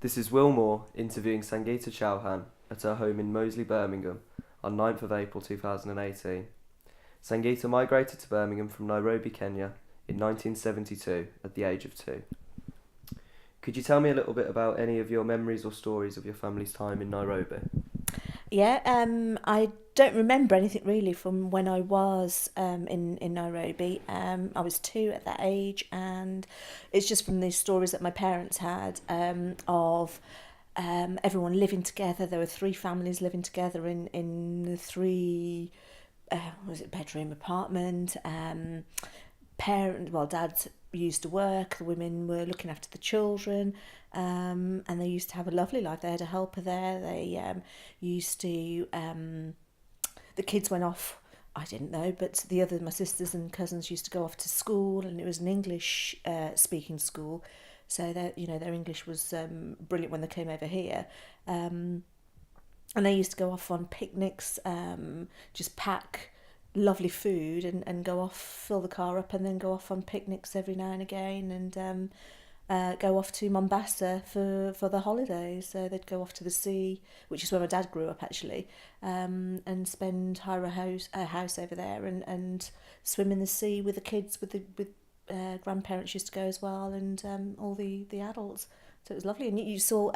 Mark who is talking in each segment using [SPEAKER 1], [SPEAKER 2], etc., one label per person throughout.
[SPEAKER 1] This is Wilmore interviewing Sangeeta Chauhan at her home in Moseley, Birmingham on 9th of April 2018. Sangeeta migrated to Birmingham from Nairobi, Kenya in 1972 at the age of 2. Could you tell me a little bit about any of your memories or stories of your family's time in Nairobi?
[SPEAKER 2] Yeah, I don't remember anything really from when I was in Nairobi. I was 2 at that age, and it's just from these stories that my parents had of everyone living together. There were 3 families living together in the 3 was it bedroom apartment. Dad used to work, the women were looking after the children, and they used to have a lovely life. They had a helper there. They used to, the kids went off, I didn't know, but my sisters and cousins used to go off to school, and it was an English speaking school. So that, their English was brilliant when they came over here. And they used to go off on picnics, just pack lovely food and go off, fill the car up, and then go off on picnics every now and again, and go off to Mombasa for the holidays. So they'd go off to the sea, which is where my dad grew up actually, and hire a house over there and swim in the sea with the kids, with grandparents used to go as well, and all the adults. So it was lovely, and you saw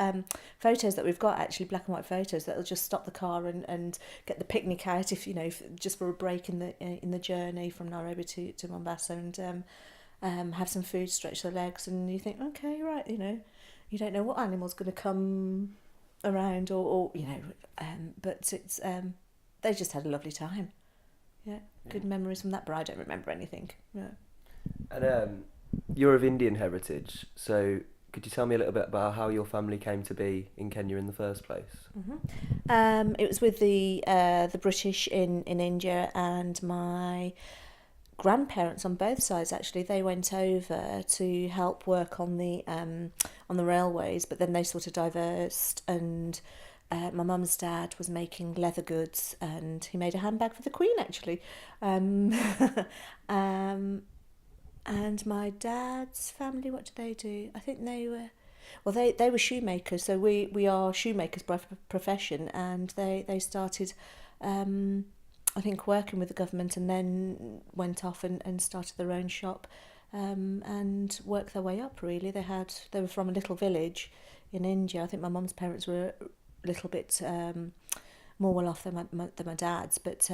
[SPEAKER 2] photos that we've got, actually black and white photos, that'll just stop the car and get the picnic out, if just for a break in the journey from Nairobi to Mombasa, and have some food, stretch their legs, and you think, okay, right, you don't know what animal's going to come around, or but it's they just had a lovely time. Yeah, good memories from that, but I don't remember anything. Yeah.
[SPEAKER 1] And you're of Indian heritage, so could you tell me a little bit about how your family came to be in Kenya in the first place?
[SPEAKER 2] It was with the British in India, and my grandparents on both sides, actually, they went over to help work on the railways, but then they sort of diversified, and my mum's dad was making leather goods, and he made a handbag for the Queen, actually. And my dad's family, what did they do? I think they were shoemakers. So we are shoemakers by profession, and they started, I think, working with the government, and then went off and started their own shop, and worked their way up. Really, they were from a little village in India. I think my mum's parents were a little bit more well off than my dad's, but.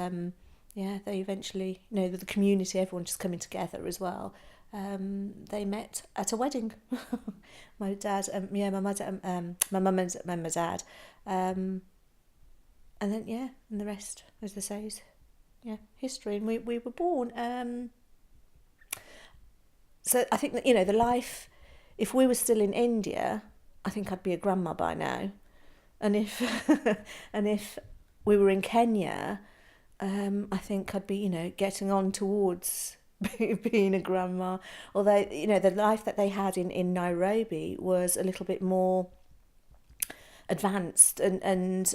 [SPEAKER 2] Yeah, they eventually, with the community, everyone just coming together as well. They met at a wedding. My dad, my mum and my dad, and then and the rest, as they say, is history. And we were born. So I think that the life. If we were still in India, I think I'd be a grandma by now, and if and if we were in Kenya. I think I'd be, getting on towards being a grandma. Although, the life that they had in Nairobi was a little bit more advanced, and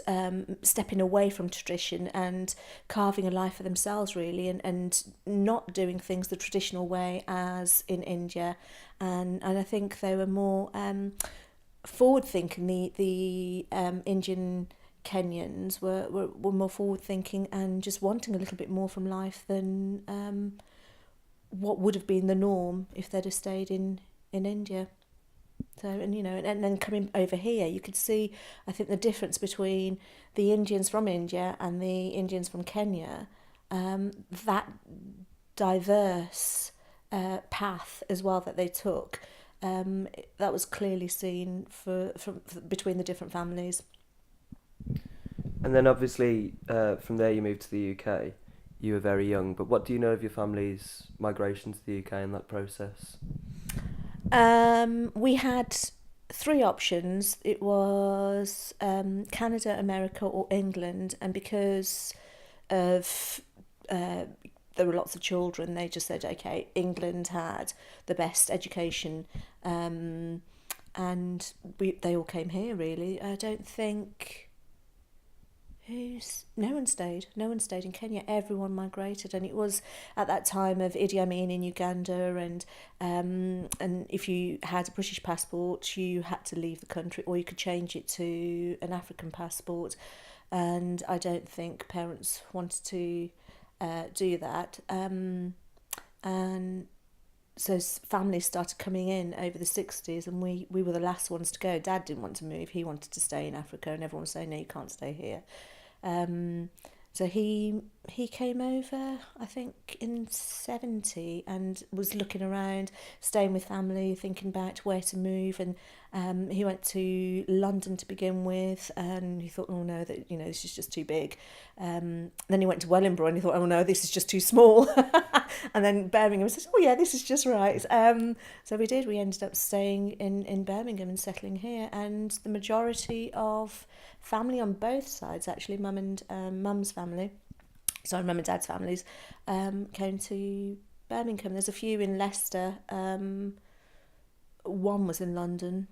[SPEAKER 2] stepping away from tradition and carving a life for themselves, really, and not doing things the traditional way as in India. And I think they were more forward thinking. The Indian Kenyans were more forward thinking and just wanting a little bit more from life than what would have been the norm if they'd have stayed in India. So, and then coming over here, you could see, I think, the difference between the Indians from India and the Indians from Kenya, that diverse path as well that they took, that was clearly seen for between the different families.
[SPEAKER 1] And then obviously from there you moved to the UK. You were very young, but what do you know of your family's migration to the UK and that process?
[SPEAKER 2] We had 3 options. It was Canada, America, or England, and because of there were lots of children, they just said, okay, England had the best education, and they all came here. Really, I don't think. No one stayed. No one stayed in Kenya. Everyone migrated, and it was at that time of Idi Amin in Uganda, and if you had a British passport, you had to leave the country, or you could change it to an African passport. And I don't think parents wanted to do that. And so families started coming in over the 60s, and we were the last ones to go. Dad didn't want to move. He wanted to stay in Africa, and everyone was saying, no, you can't stay here. So he came over, I think, in 70, and was looking around, staying with family, thinking about where to move. And he went to London to begin with, and he thought, oh no, this is just too big. Then he went to Wellingborough, and he thought, oh no, this is just too small. And then Birmingham says, oh yeah, this is just right. So we did. We ended up staying in Birmingham and settling here. And the majority of family on both sides, actually, mum and mum's family, sorry, mum and dad's families, came to Birmingham. There's a few in Leicester. One was in London.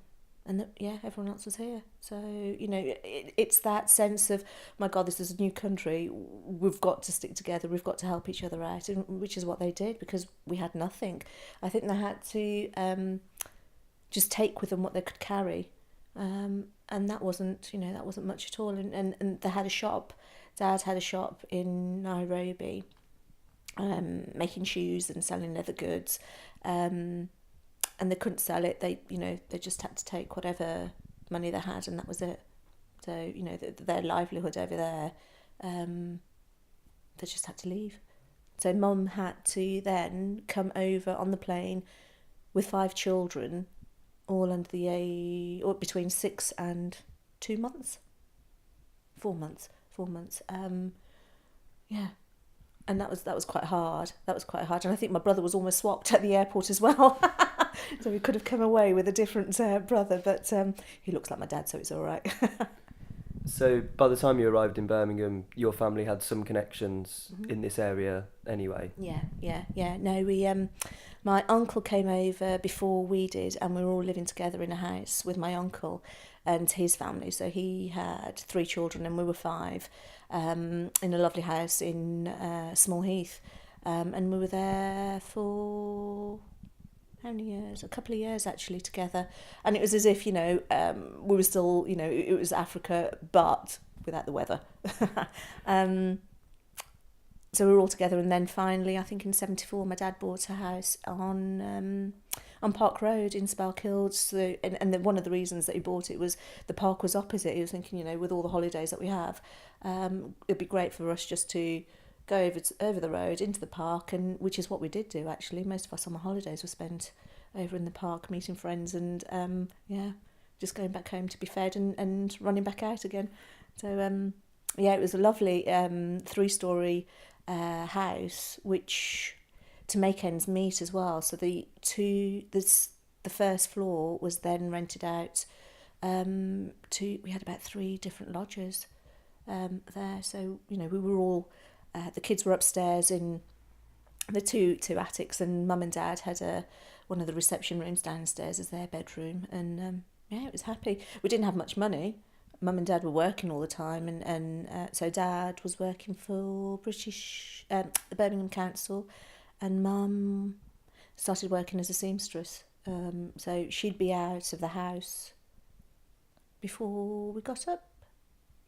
[SPEAKER 2] And everyone else was here. So, it's that sense of, my God, this is a new country. We've got to stick together. We've got to help each other out, which is what they did, because we had nothing. I think they had to just take with them what they could carry. And that wasn't much at all. And they had a shop. Dad had a shop in Nairobi, making shoes and selling leather goods. And they couldn't sell it. They just had to take whatever money they had, and that was it. So, their livelihood over there, they just had to leave. So Mum had to then come over on the plane with 5 children, all under the age, or between 6 and 2 months. 4 months. And that was quite hard. And I think my brother was almost swapped at the airport as well. So we could have come away with a different brother, but he looks like my dad, so it's all right.
[SPEAKER 1] So by the time you arrived in Birmingham, your family had some connections in this area anyway?
[SPEAKER 2] Yeah. No, my uncle came over before we did, and we were all living together in a house with my uncle and his family. So he had 3 children and we were 5, in a lovely house in Small Heath. And we were there for... how many years? A couple of years actually together, and it was as if we were still it was Africa but without the weather. So we were all together, and then finally I think in 74 my dad bought a house on Park Road in Spelkilds. So, and one of the reasons that he bought it was the park was opposite. He was thinking, with all the holidays that we have, it'd be great for us just to go over the road into the park, and which is what we did do actually. Most of our summer holidays were spent over in the park meeting friends, and just going back home to be fed and running back out again. So it was a lovely 3-storey house, which to make ends meet as well. So the first floor was then rented out we had about 3 different lodges there. So we were all the kids were upstairs in the two attics, and Mum and Dad had one of the reception rooms downstairs as their bedroom, and it was happy. We didn't have much money. Mum and Dad were working all the time, and so Dad was working for the Birmingham Council, and Mum started working as a seamstress. So she'd be out of the house before we got up.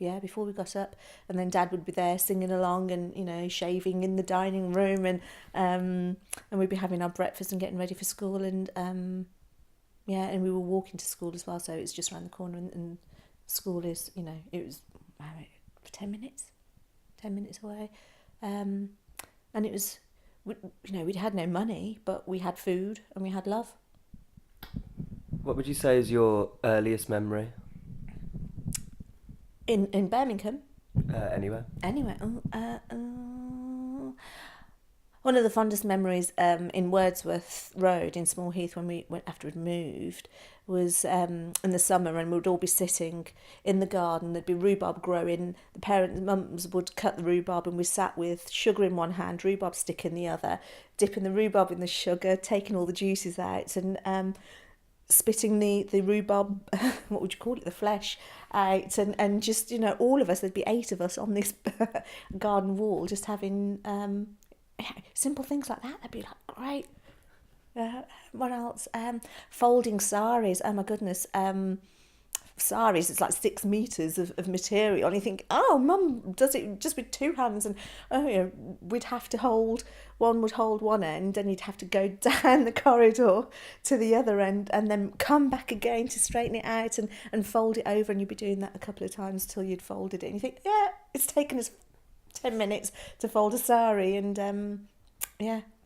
[SPEAKER 2] And then Dad would be there singing along and shaving in the dining room, and we'd be having our breakfast and getting ready for school, and and we were walking to school as well, so it's just around the corner, and school is it was 10 minutes away, and it was we'd had no money, but we had food and we had love.
[SPEAKER 1] What would you say is your earliest memory?
[SPEAKER 2] In Birmingham?
[SPEAKER 1] Anywhere.
[SPEAKER 2] One of the fondest memories in Wordsworth Road in Small Heath when we went after we'd moved was in the summer, and we'd all be sitting in the garden. There'd be rhubarb growing. The mums would cut the rhubarb, and we sat with sugar in one hand, rhubarb stick in the other, dipping the rhubarb in the sugar, taking all the juices out, and spitting the rhubarb, what would you call it, the flesh out, and just, all of us, there'd be 8 of us on this garden wall just having simple things like that. That'd be like great. What else? Folding saris. Oh my goodness. Saris, it's like 6 meters of material, and you think, oh, Mum does it just with 2 hands, and we'd have to hold, one would hold one end, and you'd have to go down the corridor to the other end and then come back again to straighten it out and fold it over, and you'd be doing that a couple of times till you'd folded it, and you think, yeah, it's taken us 10 minutes to fold a sari, and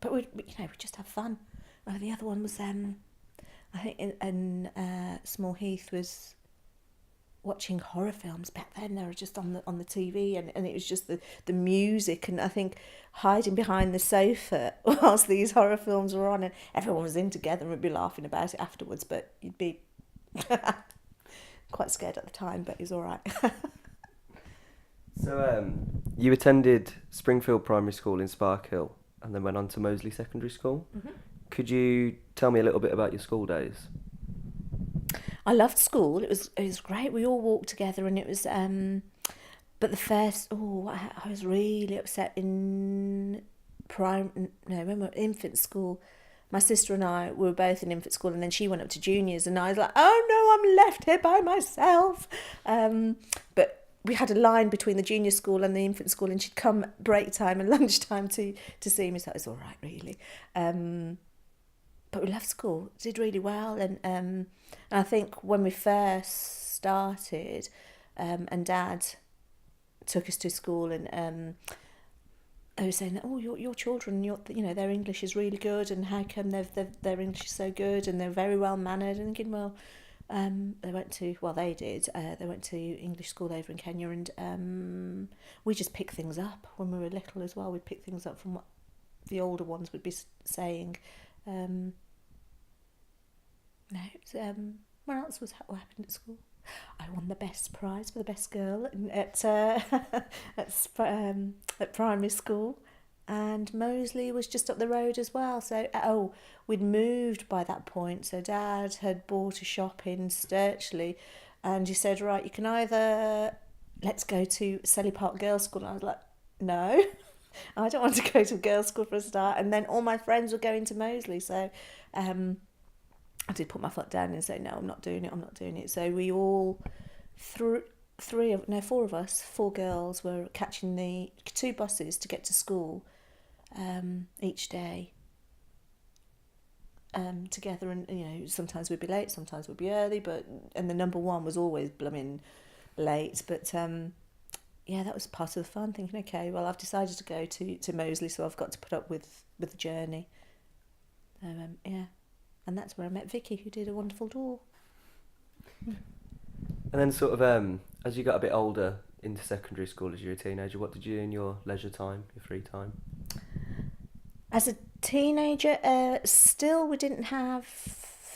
[SPEAKER 2] but we just have fun. The other one was I think in Small Heath was watching horror films. Back then they were just on the TV, and it was just the music, and I think hiding behind the sofa whilst these horror films were on, and everyone was in together and we'd be laughing about it afterwards, but you'd be quite scared at the time, but it was all right.
[SPEAKER 1] So you attended Springfield Primary School in Sparkhill and then went on to Moseley Secondary School. Mm-hmm. Could you tell me a little bit about your school days?
[SPEAKER 2] I loved school. It was great. We all walked together, and it was. But the first, I was really upset when we were infant school. My sister and I were both in infant school, and then she went up to juniors, and I was like, oh no, I'm left here by myself. But we had a line between the junior school and the infant school, and she'd come break time and lunchtime to see me, so it was all right, really. But we loved school, did really well, and I think when we first started, and Dad took us to school, and I was saying, oh, your children, their English is really good, and how come their English is so good, and they're very well mannered, and thinking, well, they went to English school over in Kenya, and we just picked things up when we were little as well. We'd pick things up from what the older ones would be saying. What else what happened at school? I won the best prize for the best girl at primary school, and Moseley was just up the road as well. So we'd moved by that point. So Dad had bought a shop in Sturchley, and he said, right, you can either let's go to Selly Park Girls' School. And I was like, no. I don't want to go to girls' school for a start. And then all my friends were going to Moseley, so I did put my foot down and say, no, I'm not doing it. So we all, 4 of us, 4 girls, were catching the 2 buses to get to school each day together. And, sometimes we'd be late, sometimes we'd be early, and the number 1 was always blooming late. But, that was part of the fun, thinking, okay, well, I've decided to go to Moseley, so I've got to put up with the journey. And that's where I met Vicky, who did a wonderful tour.
[SPEAKER 1] And then sort of, as you got a bit older into secondary school, as you were a teenager, what did you do in your leisure time, your free time?
[SPEAKER 2] As a teenager, still we didn't have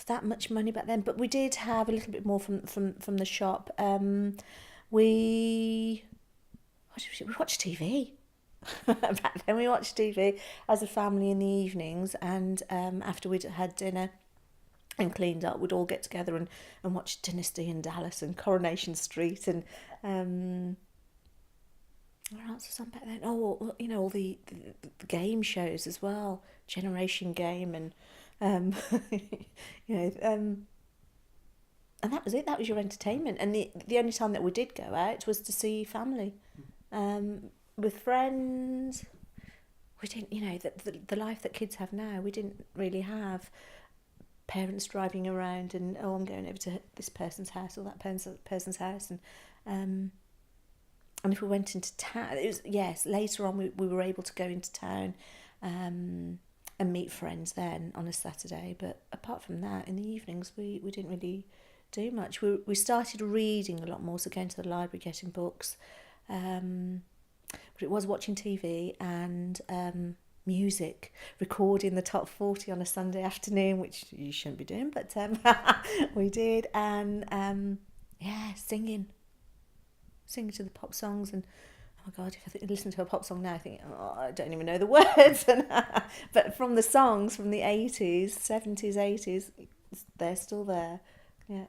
[SPEAKER 2] that much money back then, but we did have a little bit more from the shop. We watched TV. Back then we watched TV as a family in the evenings, and after we'd had dinner and cleaned up, we'd all get together and watch Dynasty and Dallas and Coronation Street, and what else was on back then? All the game shows as well, Generation Game, and and that was it. That was your entertainment, and the only time that we did go out was to see family. With friends, we didn't, the life that kids have now, we didn't really have parents driving around and, I'm going over to this person's house or that person's house. And if we went into town, later on we were able to go into town and meet friends then on a Saturday. But apart from that, in the evenings, we didn't really do much. We started reading a lot more, so going to the library, getting books. But it was watching TV and music, recording the top 40 on a Sunday afternoon, which you shouldn't be doing, but we did, and singing to the pop songs. And oh my God, if I listen to a pop song now, I think, I don't even know the words. But from the songs from the 80s, 70s, 80s, they're still there. Yeah.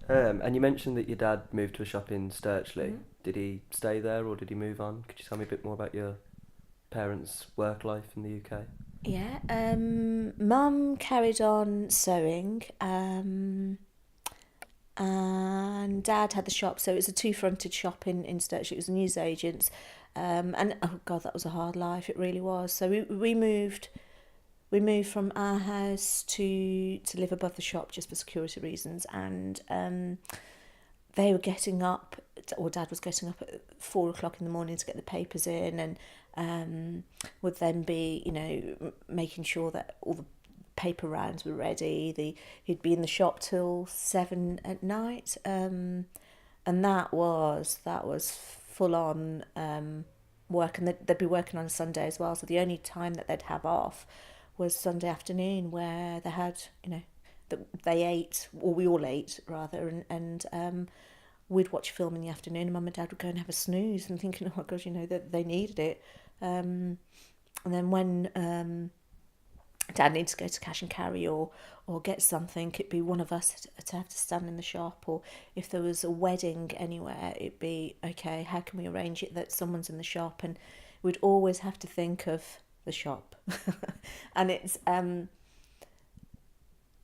[SPEAKER 1] And you mentioned that your dad moved to a shop in Sturchley.
[SPEAKER 2] Mhm.
[SPEAKER 1] Did he stay there or did he move on? Could you tell me a bit more about your parents' work life in the UK?
[SPEAKER 2] Yeah. Mum carried on sewing. And Dad had the shop, so it was a two-fronted shop in Sturchley. It was a newsagent's, and oh god, that was a hard life. It really was. So we moved from our house to live above the shop just for security reasons, and they were getting up, or Dad was getting up at 4 o'clock in the morning to get the papers in, and would then be, making sure that all the paper rounds were ready. He'd be in the shop till 7 at night, and that was full on work, and they'd be working on a Sunday as well. So the only time that they'd have off was Sunday afternoon, where they had, that they ate, or we all ate rather, and we'd watch a film in the afternoon, and Mum and Dad would go and have a snooze, and thinking, oh my gosh, that they needed it. And then when Dad needs to go to cash and carry or get something, it'd be one of us to have to stand in the shop, or if there was a wedding anywhere, it'd be, okay, how can we arrange it that someone's in the shop? And we'd always have to think of the shop. And it's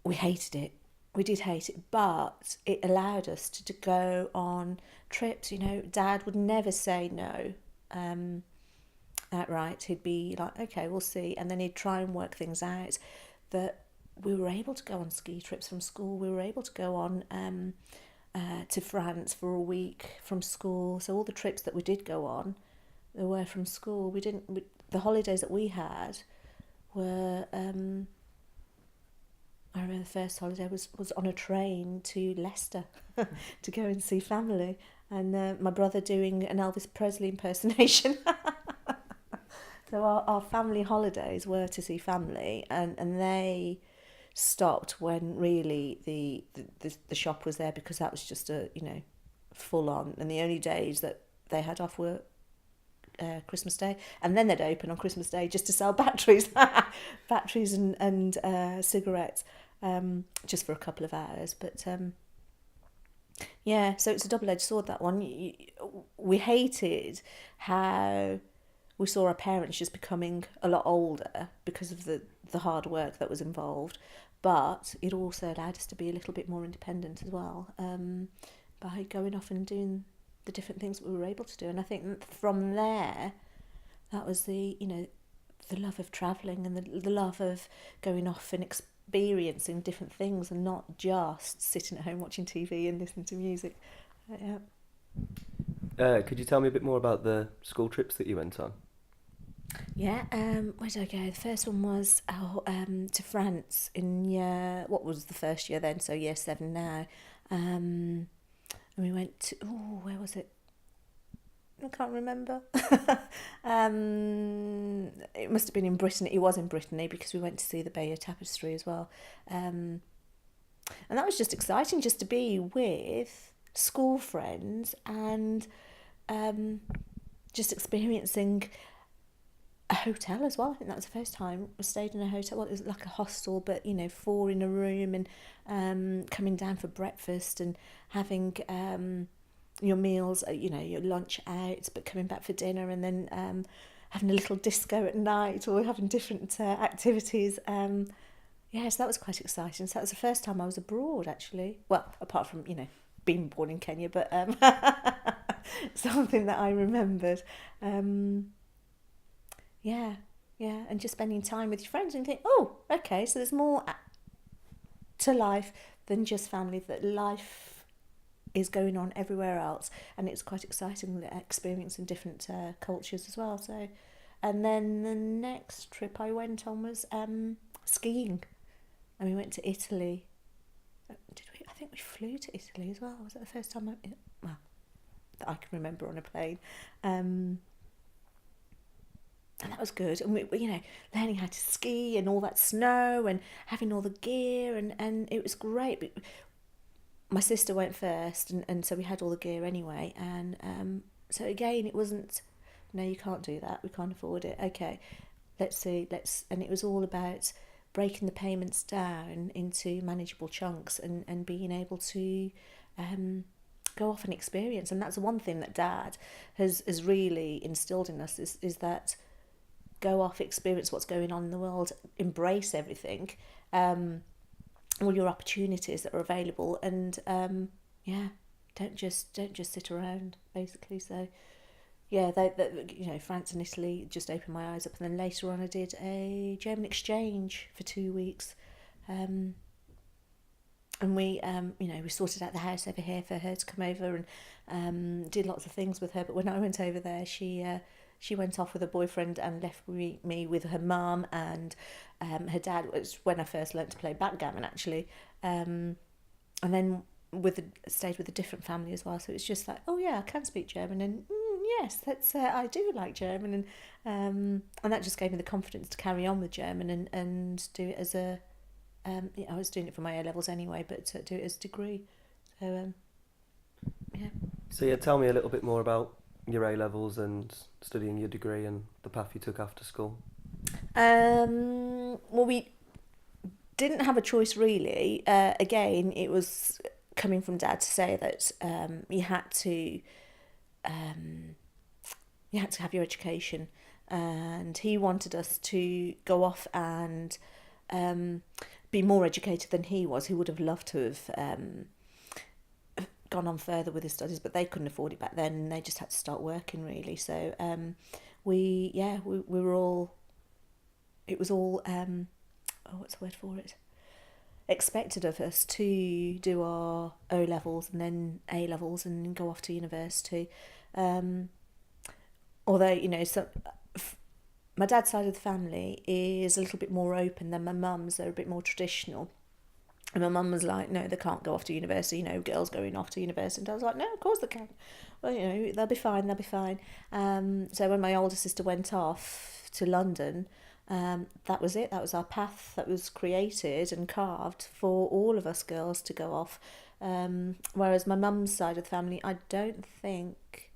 [SPEAKER 2] we hated it. We did hate it, but it allowed us to go on trips. Dad would never say no outright. He'd be like, okay, we'll see. And then he'd try and work things out that we were able to go on ski trips from school. We were able to go on to France for a week from school. So all the trips that we did go on, they were from school. The holidays that we had were... I remember the first holiday was on a train to Leicester to go and see family, and my brother doing an Elvis Presley impersonation. So our family holidays were to see family, and they stopped when really the shop was there, because that was just a full on, and the only days that they had off were Christmas Day, and then they'd open on Christmas Day just to sell batteries and cigarettes, just for a couple of hours. But yeah, so it's a double-edged sword, that one. We hated how we saw our parents just becoming a lot older because of the hard work that was involved, but it also allowed us to be a little bit more independent as well, by going off and doing the different things that we were able to do. And I think from there, that was the love of travelling, and the love of going off and experiencing different things, and not just sitting at home watching TV and listening to music. Yeah.
[SPEAKER 1] Could you tell me a bit more about the school trips that you went on?
[SPEAKER 2] Yeah, where did I go? The first one was to France in what was the first year then, so year 7 now. And we went to, where was it? I can't remember. It must have been in Brittany. It was in Brittany, because we went to see the Bayeux Tapestry as well. And that was just exciting, just to be with school friends, and just experiencing a hotel as well. I think that was the first time we stayed in a hotel. Well, it was like a hostel, but 4 in a room, and coming down for breakfast and having your meals, your lunch out, but coming back for dinner, and then having a little disco at night, or having different activities. So that was quite exciting. So that was the first time I was abroad, actually. Well, apart from being born in Kenya, but something that I remembered. Yeah, and just spending time with your friends, and think, oh, okay, so there's more to life than just family, that life is going on everywhere else, and it's quite exciting experiencing different cultures as well. So, and then the next trip I went on was skiing, and we went to Italy. Did we? I think we flew to Italy as well. Was that the first time that I can remember on a plane? And that was good. And we learning how to ski, and all that snow, and having all the gear, and it was great. But my sister went first, and so we had all the gear anyway. And so again, it wasn't, no, you can't do that. We can't afford it. Okay, let's see. And it was all about breaking the payments down into manageable chunks and being able to go off and experience. And that's one thing that Dad has really instilled in us is that go off, experience what's going on in the world, embrace everything, all your opportunities that are available, and don't just sit around, basically. So yeah, France and Italy just opened my eyes up, and then later on I did a German exchange for 2 weeks, and we we sorted out the house over here for her to come over, and did lots of things with her. But when I went over there, she went off with her boyfriend and left me with her mum and her dad. It was when I first learnt to play backgammon, actually, and then stayed with a different family as well. So it's just like, oh yeah, I can speak German, and yes, that's I do like German, and that just gave me the confidence to carry on with German and do it as a I was doing it for my A levels anyway, but to do it as a degree. So yeah.
[SPEAKER 1] So yeah, tell me a little bit more about your A levels and studying your degree and the path you took after school.
[SPEAKER 2] Well, we didn't have a choice really. Again, it was coming from Dad to say that you had to have your education, and he wanted us to go off and be more educated than he was. He would have loved to have gone on further with his studies, but they couldn't afford it back then, and they just had to start working really. So we were all, it was all what's the word for it, expected of us to do our O levels and then A levels and go off to university. Although my dad's side of the family is a little bit more open than my mum's. They're a bit more traditional. And my mum was like, no, they can't go off to university, girls going off to university. And I was like, no, of course they can. Well, they'll be fine. So when my older sister went off to London, that was it. That was our path that was created and carved for all of us girls to go off. Whereas my mum's side of the family, I don't think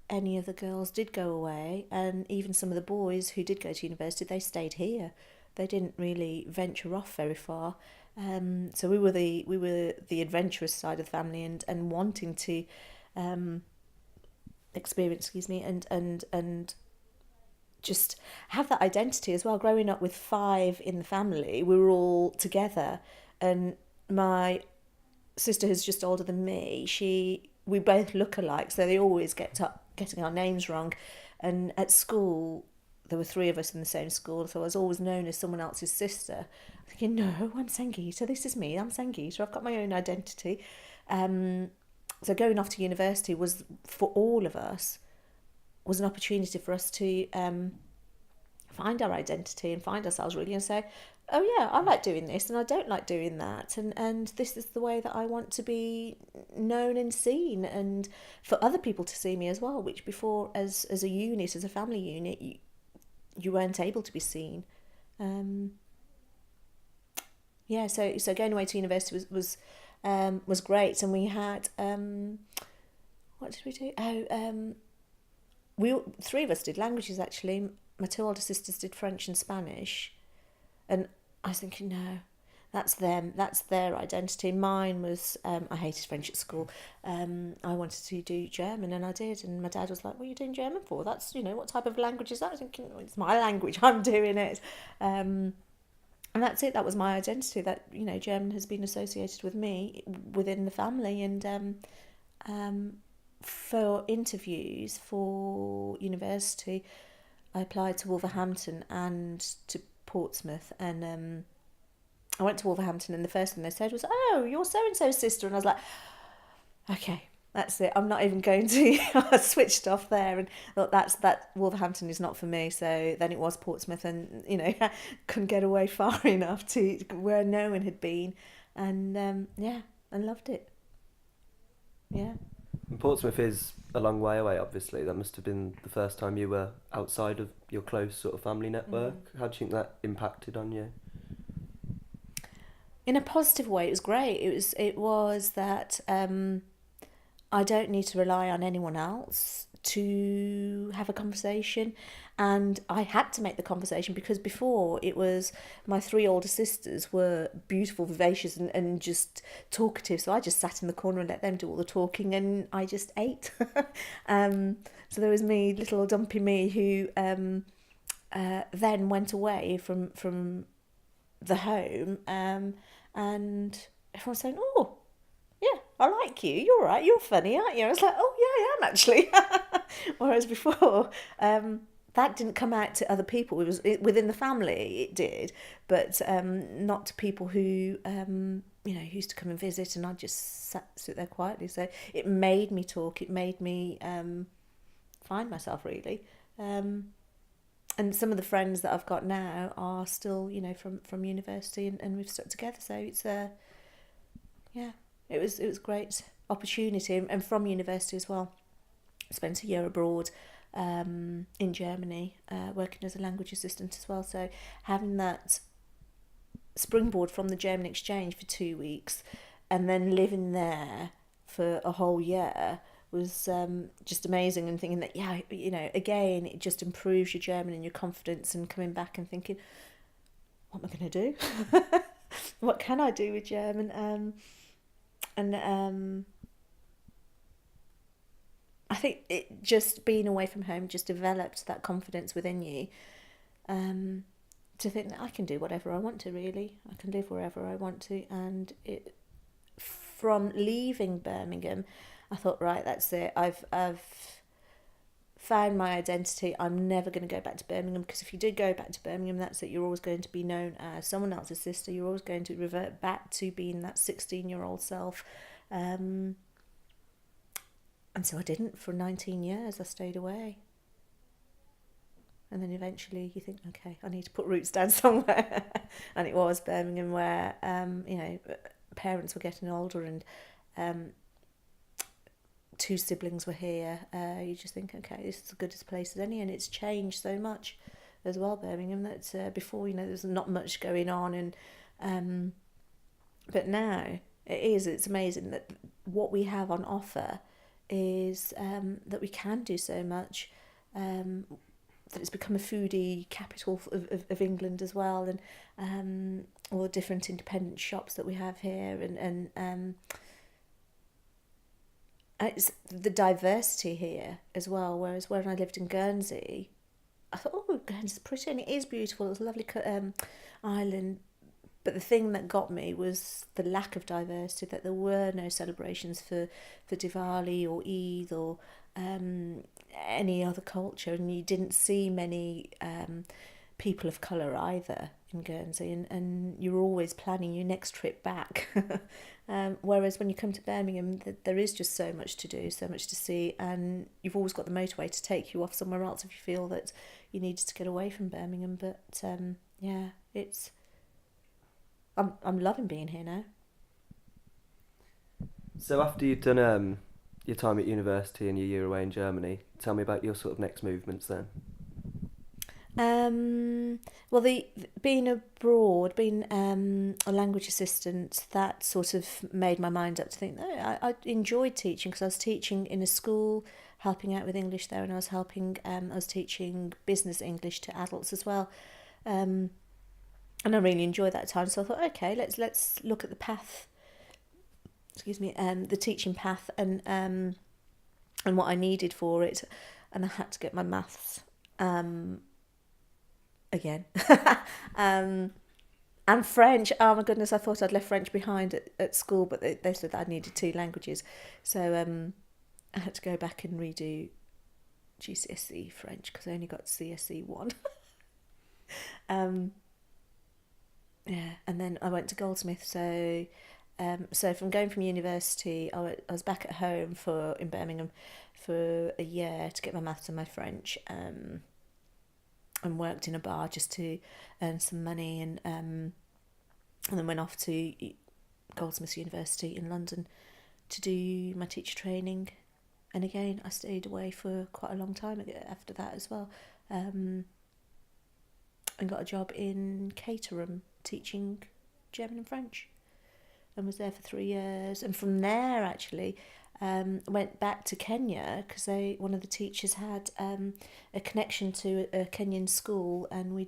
[SPEAKER 2] any of the girls did go away, and even some of the boys who did go to university, they stayed here. They didn't really venture off very far. So we were the adventurous side of the family, and wanting to experience, and just have that identity as well. Growing up with 5 in the family, we were all together, and my sister, who's just older than me, we both look alike, so they always getting our names wrong. And at school, there were 3 of us in the same school, so I was always known as someone else's sister. Thinking, no, I'm Sangeeta, this is me, I'm Sangeeta, I've got my own identity. So going off to university was, for all of us, was an opportunity for us to find our identity and find ourselves really, and say, oh yeah, I like doing this and I don't like doing that, and this is the way that I want to be known and seen, and for other people to see me as well, which before, as a unit, as a family unit, you weren't able to be seen. So going away to university was great, and we had what did we do? We 3 of us did languages actually. My 2 older sisters did French and Spanish, and I was thinking, no, that's them, that's their identity. Mine was, I hated French at school. I wanted to do German, and I did. And my dad was like, what are you doing German for? That's, what type of language is that? I was thinking, oh, it's my language, I'm doing it. And that's it, that was my identity, that, German has been associated with me within the family. And for interviews for university, I applied to Wolverhampton and to Portsmouth, and I went to Wolverhampton, and the first thing they said was, oh, you're so-and-so's sister, and I was like, okay, that's it, I'm not even going to. I switched off there and thought, that Wolverhampton is not for me. So then it was Portsmouth, and couldn't get away far enough to where no one had been, and I loved it. Yeah.
[SPEAKER 1] And Portsmouth is a long way away, obviously. That must have been the first time you were outside of your close sort of family network. How do you think that impacted on you?
[SPEAKER 2] In a positive way, it was great. It was that I don't need to rely on anyone else to have a conversation, and I had to make the conversation because before it was my three older sisters were beautiful, vivacious, and just talkative, so I just sat in the corner and let them do all the talking, and I just ate. So there was me, little dumpy me, who then went away from the home, and everyone's saying, "Oh, yeah, I like you. You're right. You're funny, aren't you?" I was like, "Oh, yeah, I am actually." Whereas before, that didn't come out to other people. Within the family, it did, but not to people who used to come and visit, and I'd just sit there quietly. So it made me talk. It made me find myself, really. And some of the friends that I've got now are still, from university, and we've stuck together. So it's it was a great opportunity, and from university as well. I spent a year abroad in Germany, working as a language assistant as well. So having that springboard from the German exchange for 2 weeks, and then living there for a whole year was just amazing, and thinking that, again, it just improves your German and your confidence, and coming back and thinking, what am I going to do? What can I do with German? And I think it just being away from home just developed that confidence within you, to think that I can do whatever I want to, really. I can live wherever I want to. And from leaving Birmingham, I thought, right, that's it. I've found my identity. I'm never going to go back to Birmingham, because if you do go back to Birmingham, that's it. You're always going to be known as someone else's sister. You're always going to revert back to being that 16-year-old self. And so I didn't. For 19 years, I stayed away. And then eventually you think, okay, I need to put roots down somewhere. And it was Birmingham, where, parents were getting older, and 2 siblings were here. You just think, okay, this is as good a place as any. And it's changed so much as well, Birmingham, that before, there's not much going on. And but now it's amazing that what we have on offer is that we can do so much, that it's become a foodie capital of England as well, and all the different independent shops that we have here, and it's the diversity here as well. Whereas when I lived in Guernsey, I thought, oh, Guernsey's pretty, and it is beautiful. It's a lovely island. But the thing that got me was the lack of diversity, that there were no celebrations for Diwali or Eid or any other culture, and you didn't see many people of colour either in Guernsey, and you're always planning your next trip back. Whereas when you come to Birmingham, there is just so much to do, so much to see, and you've always got the motorway to take you off somewhere else if you feel that you needed to get away from Birmingham. But I'm loving being here now.
[SPEAKER 1] So after you've done your time at university and your year away in Germany, tell me about your sort of next movements then.
[SPEAKER 2] Well, being abroad, being a language assistant, that sort of made my mind up to think, no, I enjoyed teaching, because I was teaching in a school, helping out with English there, and I was teaching business English to adults as well. And I really enjoyed that time, so I thought, okay, let's look at the path. The teaching path, and what I needed for it, and I had to get my maths again, and French. Oh my goodness, I thought I'd left French behind at school, but they said that I needed 2 languages, so I had to go back and redo GCSE French, because I only got CSE 1. And then I went to Goldsmith. So from going from university, I was back at home in Birmingham for a year to get my maths and my French, and worked in a bar just to earn some money, and then went off to Goldsmiths University in London to do my teacher training. And again, I stayed away for quite a long time after that as well, and got a job in Caterham teaching German and French, and was there for 3 years. And from there, actually, went back to Kenya because one of the teachers had a connection to a Kenyan school, and we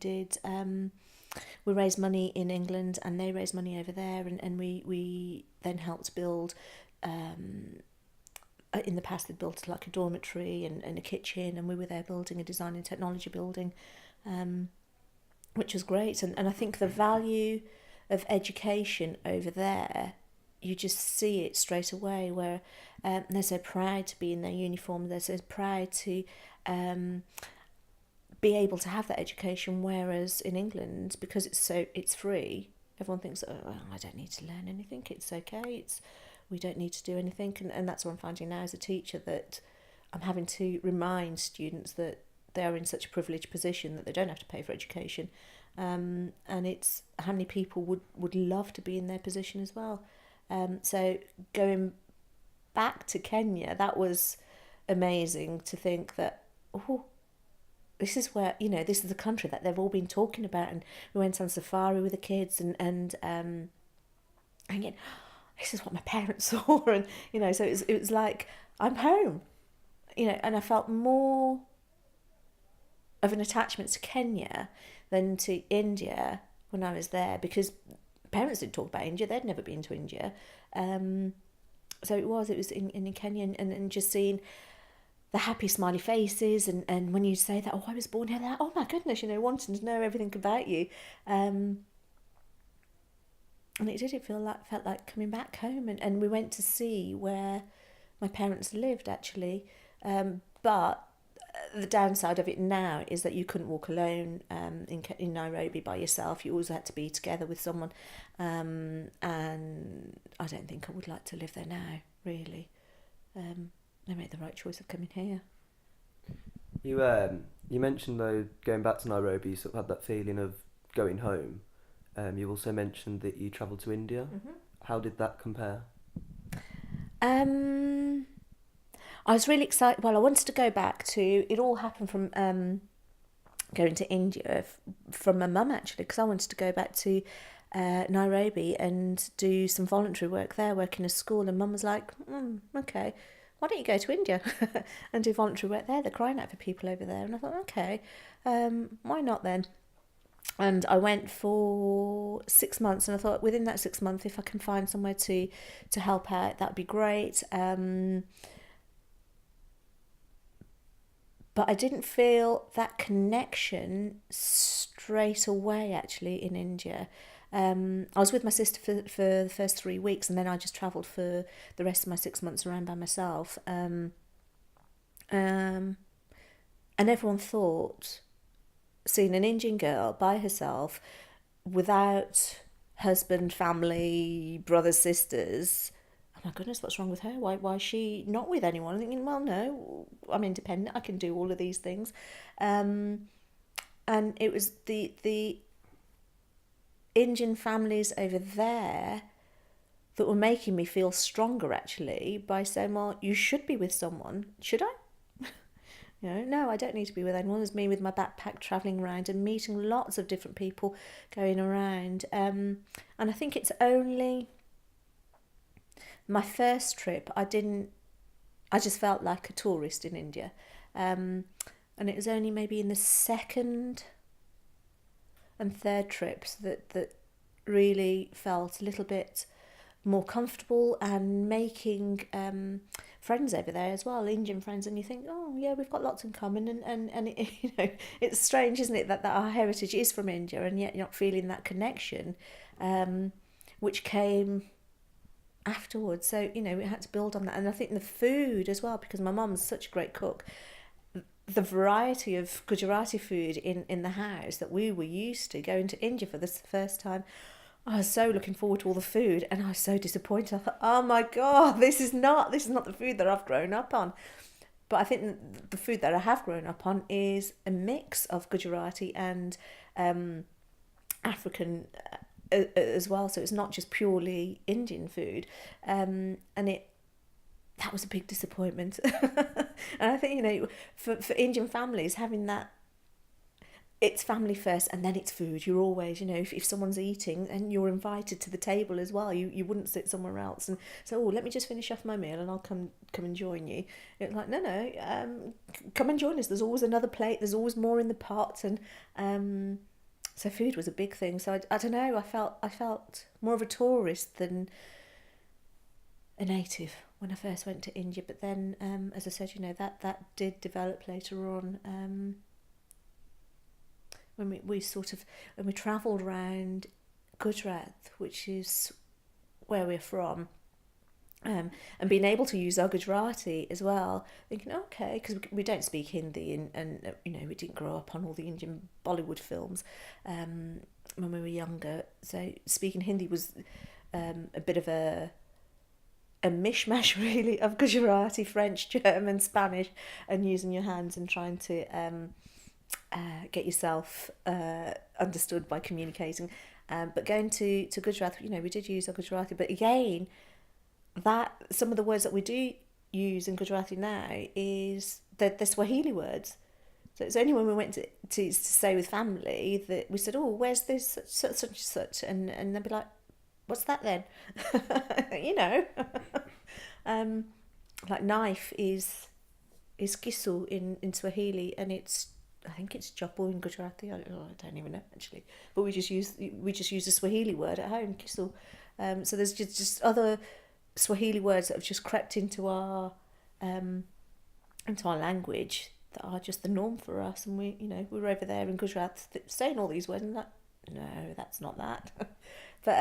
[SPEAKER 2] raised money in England and they raised money over there, and we then helped build. In the past, they'd built like a dormitory and a kitchen, and we were there building a design and technology building, which was great. And I think the value of education over there, you just see it straight away, where they're so proud to be in their uniform, they're so proud to be able to have that education, whereas in England, because it's free, everyone thinks, oh, well, I don't need to learn anything, it's okay, we don't need to do anything. And that's what I'm finding now as a teacher, that I'm having to remind students that they are in such a privileged position that they don't have to pay for education. And it's how many people would love to be in their position as well. So going back to Kenya, that was amazing to think that, oh, this is where, this is the country that they've all been talking about. And we went on safari with the kids and again, this is what my parents saw. And, so it was like, I'm home, and I felt more of an attachment to Kenya than to India when I was there, because parents didn't talk about India, they'd never been to India. So it was in Kenya, and just seeing the happy smiley faces, and when you say that, oh, I was born here, that, oh my goodness, wanting to know everything about you. And it felt like coming back home, and we went to see where my parents lived actually, but the downside of it now is that you couldn't walk alone in Nairobi by yourself. You always had to be together with someone, and I don't think I would like to live there now, really. They made the right choice of coming here.
[SPEAKER 1] You mentioned, though, going back to Nairobi, you sort of had that feeling of going home. You also mentioned that you travelled to India. Mm-hmm. How did that compare?
[SPEAKER 2] I was really excited. Well, I wanted to go back to... It all happened from going to India from my mum, actually, because I wanted to go back to Nairobi and do some voluntary work there, work in a school. And Mum was like, okay, why don't you go to India and do voluntary work there? They're crying out for people over there. And I thought, okay, why not then? And I went for 6 months, and I thought within that 6 months, if I can find somewhere to help out, that'd be great. But I didn't feel that connection straight away, actually, in India. I was with my sister for the first 3 weeks, and then I just travelled for the rest of my 6 months around by myself. And everyone thought, seeing an Indian girl by herself, without husband, family, brothers, sisters, oh my goodness, what's wrong with her? Why is she not with anyone? I'm thinking, well, no, I'm independent, I can do all of these things. And it was the Indian families over there that were making me feel stronger, actually, by saying, well, you should be with someone. Should I? No, I don't need to be with anyone. There's me with my backpack travelling around and meeting lots of different people going around. And I think it's only my first trip, I just felt like a tourist in India. And it was only maybe in the second and third trips that really felt a little bit more comfortable, and making friends over there as well, Indian friends, and you think, oh yeah, we've got lots in common, and it, it's strange, isn't it, that our heritage is from India, and yet you're not feeling that connection, which came afterwards. So we had to build on that. And I think the food as well, because my mum's such a great cook, the variety of Gujarati food in the house that we were used to. Going to India for the first time, I was so looking forward to all the food, and I was so disappointed. I thought, oh my God, this is not the food that I've grown up on. But I think the food that I have grown up on is a mix of Gujarati and African as well. So it's not just purely Indian food. And that was a big disappointment. And I think, for Indian families, having that, it's family first, and then it's food. You're always, if someone's eating and you're invited to the table as well, you wouldn't sit somewhere else and say, oh, let me just finish off my meal and I'll come and join you. It's like, no, come and join us. There's always another plate. There's always more in the pot, and so food was a big thing. So I don't know. I felt more of a tourist than a native when I first went to India. But then, as I said, that did develop later on. When we travelled around Gujarat, which is where we're from, and being able to use our Gujarati as well, thinking, okay, because we don't speak Hindi, and we didn't grow up on all the Indian Bollywood films when we were younger, so speaking Hindi was a bit of a mishmash really of Gujarati, French, German, Spanish, and using your hands and trying to get yourself understood by communicating. But going to Gujarat, we did use our Gujarati, but again, that some of the words that we do use in Gujarati now is the Swahili words. So it's only when we went to stay with family that we said, oh, where's this such and such, and they'd be like, what's that then? Like knife is kisu in Swahili, and I think it's chapo in Gujarati. I don't even know actually, but we just use the Swahili word at home, kisu. So there's just other Swahili words that have just crept into our language that are just the norm for us, and we were over there in Gujarat saying all these words and like, no, that's not that. But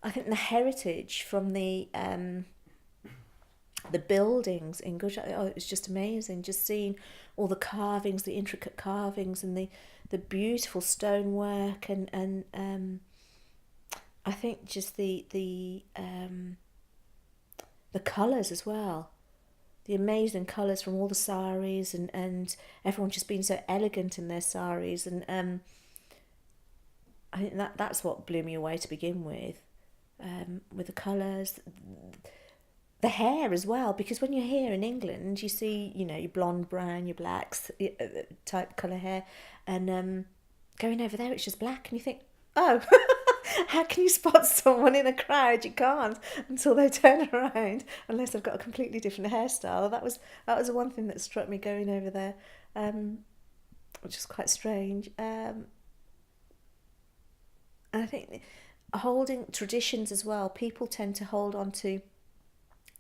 [SPEAKER 2] I think the heritage from the buildings in Gujarat, it was just amazing, just seeing all the carvings, the intricate carvings, and the beautiful stonework, and I think just the colours as well, the amazing colours from all the saris, and everyone just being so elegant in their saris, and I think that's what blew me away to begin with the colours, the hair as well, because when you're here in England, you see, your blonde, brown, your blacks type colour hair, and going over there, it's just black, and you think, oh, how can you spot someone in a crowd? You can't until they turn around, unless they've got a completely different hairstyle. That was the one thing that struck me going over there, which is quite strange. And I think holding traditions as well, people tend to hold on to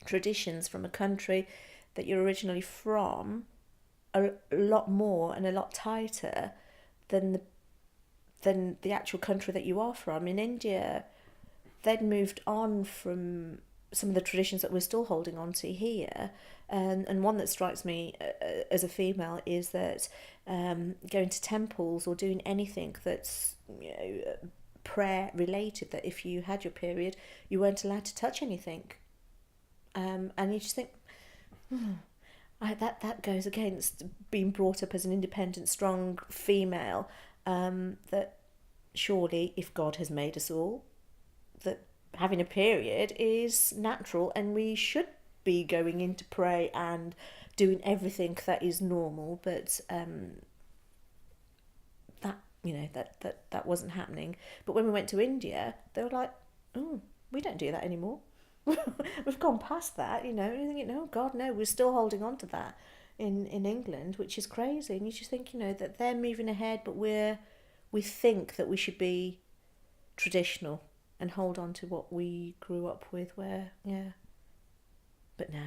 [SPEAKER 2] traditions from a country that you're originally from a lot more and a lot tighter than the actual country that you are from. In India, they'd moved on from some of the traditions that we're still holding on to here, and one that strikes me as a female is that going to temples or doing anything that's prayer related, that if you had your period, you weren't allowed to touch anything. And you just think, that goes against being brought up as an independent, strong female, that surely, if God has made us all, that having a period is natural, and we should be going in to pray and doing everything that is normal, but that wasn't happening. But when we went to India, they were like, oh, we don't do that anymore. We've gone past that, and you're thinking, oh God, no, we're still holding on to that in England, which is crazy. And you just think, that they're moving ahead, but we think that we should be traditional and hold on to what we grew up with, but no.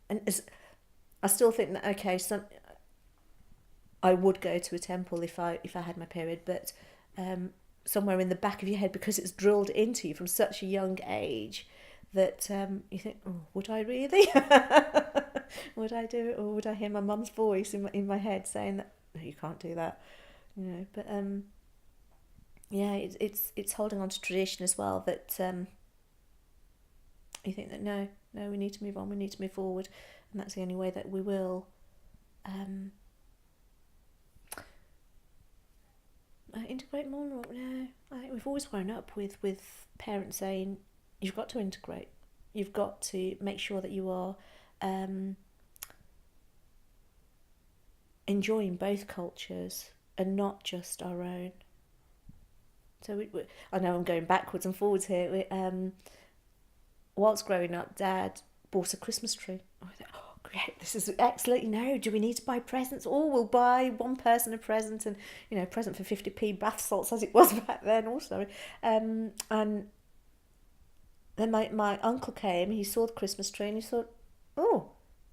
[SPEAKER 2] And I still think that, okay, I would go to a temple if I had my period, but somewhere in the back of your head, because it's drilled into you from such a young age, that you think, oh, would I really? Would I do it, or would I hear my mum's voice in my head saying that, no, you can't do that, But it's holding on to tradition as well, that you think that no, we need to move on, we need to move forward, and that's the only way that we will. Integrate more. No, I think we've always grown up with parents saying, you've got to integrate, you've got to make sure that you are enjoying both cultures and not just our own. So I know I'm going backwards and forwards here. Whilst growing up, Dad bought a Christmas tree. I thought, oh, great, this is excellent. Do we need to buy presents? Or we'll buy one person a present, and a present for 50p bath salts as it was back then. Also, and then my uncle came. He saw the Christmas tree and he thought, oh,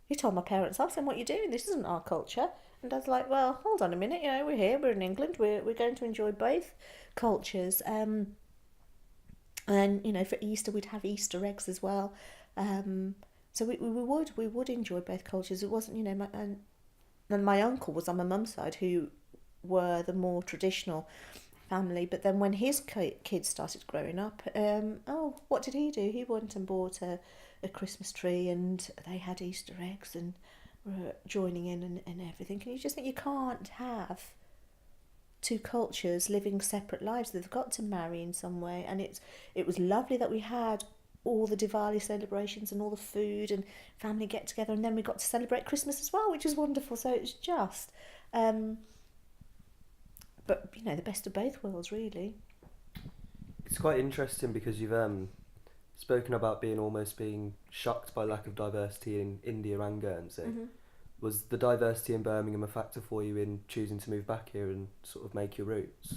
[SPEAKER 2] he told my parents off, saying, what are you doing? This isn't our culture. And Dad's like, well, hold on a minute. We're here. We're in England. We're going to enjoy both cultures. And for Easter we'd have Easter eggs as well. So we would enjoy both cultures. It wasn't and my uncle was on my mum's side, who were the more traditional family. But then when his kids started growing up, what did he do? He went and bought a Christmas tree, and they had Easter eggs and were joining in and everything. And you just think you can't have two cultures living separate lives. They've got to marry in some way. And it was lovely that we had all the Diwali celebrations and all the food and family get together, and then we got to celebrate Christmas as well, which was wonderful. So it's just but the best of both worlds, really.
[SPEAKER 1] It's quite interesting because you've spoken about being shocked by lack of diversity in India and Guernsey. Mm-hmm. Was the diversity in Birmingham a factor for you in choosing to move back here and sort of make your roots?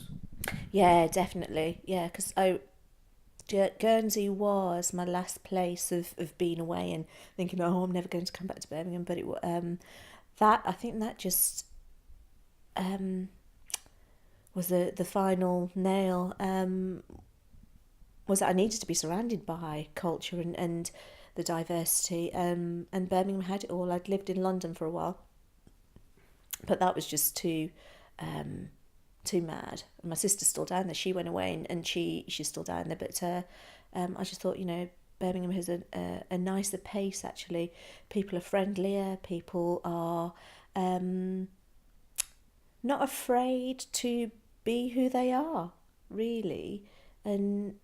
[SPEAKER 2] Yeah, definitely. Yeah, because Guernsey was my last place of being away and thinking, I'm never going to come back to Birmingham. But I think that just was the final nail. Was that I needed to be surrounded by culture and the diversity, and Birmingham had it all. I'd lived in London for a while, but that was just too mad. And my sister's still down there. She went away and she's still down there. But I just thought, Birmingham has a nicer pace, actually. People are friendlier. People are not afraid to be who they are, really. And,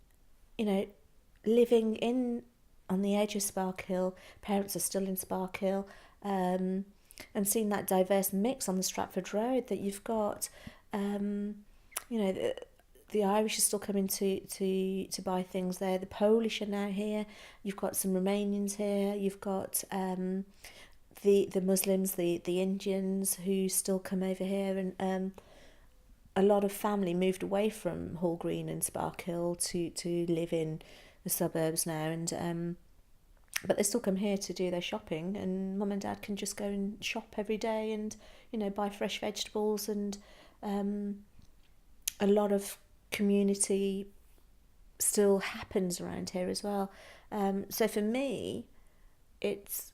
[SPEAKER 2] living on the edge of Sparkhill, parents are still in Sparkhill, and seeing that diverse mix on the Stratford Road, that you've got, the Irish are still coming to buy things there. The Polish are now here. You've got some Romanians here. You've got the Muslims, the Indians who still come over here, and a lot of family moved away from Hall Green and Sparkhill to live in the suburbs now, and but they still come here to do their shopping, and Mum and Dad can just go and shop every day and buy fresh vegetables, and a lot of community still happens around here as well. So for me, it's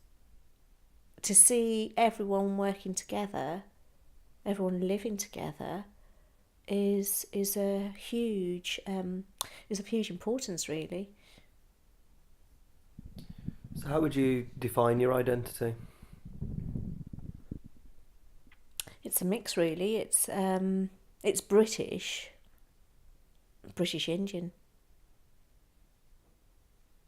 [SPEAKER 2] to see everyone working together, everyone living together, is a huge of huge importance, really.
[SPEAKER 1] So how would you define your identity?
[SPEAKER 2] It's a mix, really. It's British Indian.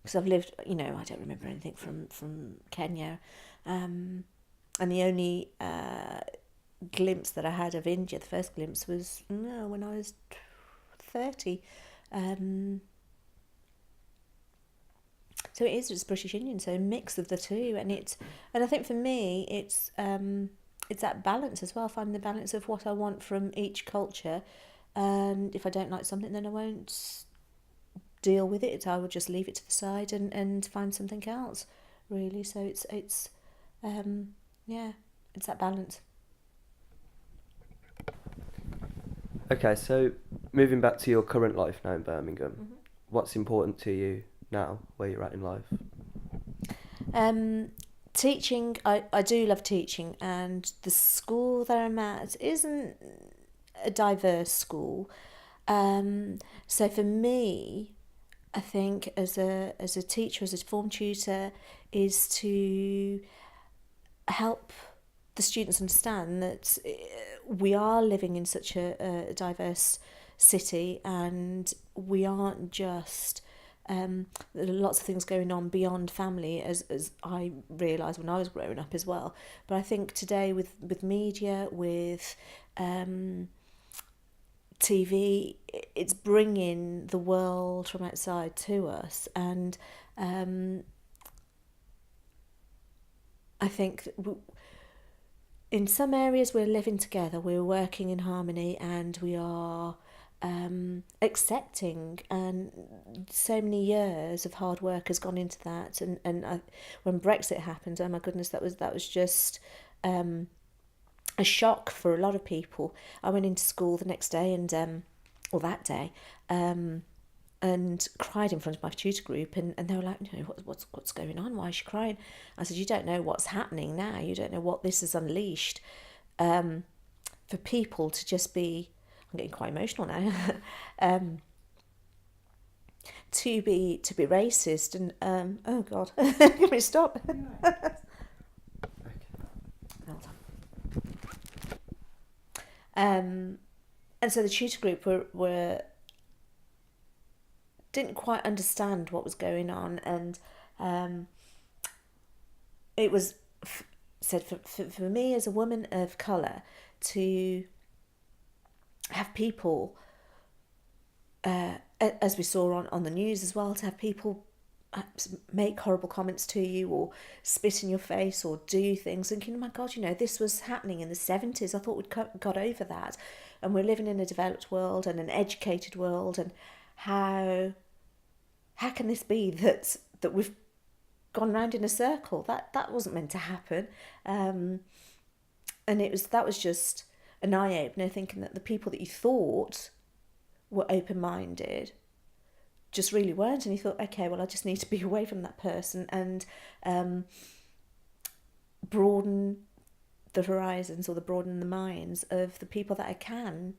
[SPEAKER 2] Because I've lived, I don't remember anything from Kenya, and the only glimpse that I had of India, the first glimpse, was when I was 30. So it's British Indian, so a mix of the two, and I think for me it's that balance as well, finding the balance of what I want from each culture, and if I don't like something, then I won't deal with it. I will just leave it to the side and find something else, really. So it's it's that balance.
[SPEAKER 1] Okay, so moving back to your current life now in Birmingham,
[SPEAKER 2] Mm-hmm.
[SPEAKER 1] What's important to you now, where you're at in life?
[SPEAKER 2] Teaching, I do love teaching, and the school that I'm at isn't a diverse school. So for me, I think as a teacher, as a form tutor, is to help the students understand that we are living in such a diverse city, and we aren't just there are lots of things going on beyond family, as I realised when I was growing up as well. But I think today with media, with TV, it's bringing the world from outside to us, and I think in some areas we're living together, we're working in harmony, and we are accepting, and so many years of hard work has gone into that. And when Brexit happened, oh my goodness, that was just a shock for a lot of people. I went into school the next day or that day, and cried in front of my tutor group, and they were like, what's going on? Why is she crying? I said, you don't know what's happening now. You don't know what this has unleashed. For people to just be, I'm getting quite emotional now, to be racist, and oh God, give me a stop. And so the tutor group were didn't quite understand what was going on, and it was said for me as a woman of colour to have people, as we saw on the news as well, to have people make horrible comments to you or spit in your face or do things, thinking, oh my God, this was happening in the 70s. I thought we'd got over that, and we're living in a developed world and an educated world, and how can this be that we've gone round in a circle? That wasn't meant to happen. And that was just an eye-opener, thinking that the people that you thought were open-minded just really weren't. And you thought, okay, well, I just need to be away from that person and broaden the horizons, or broaden the minds of the people that I can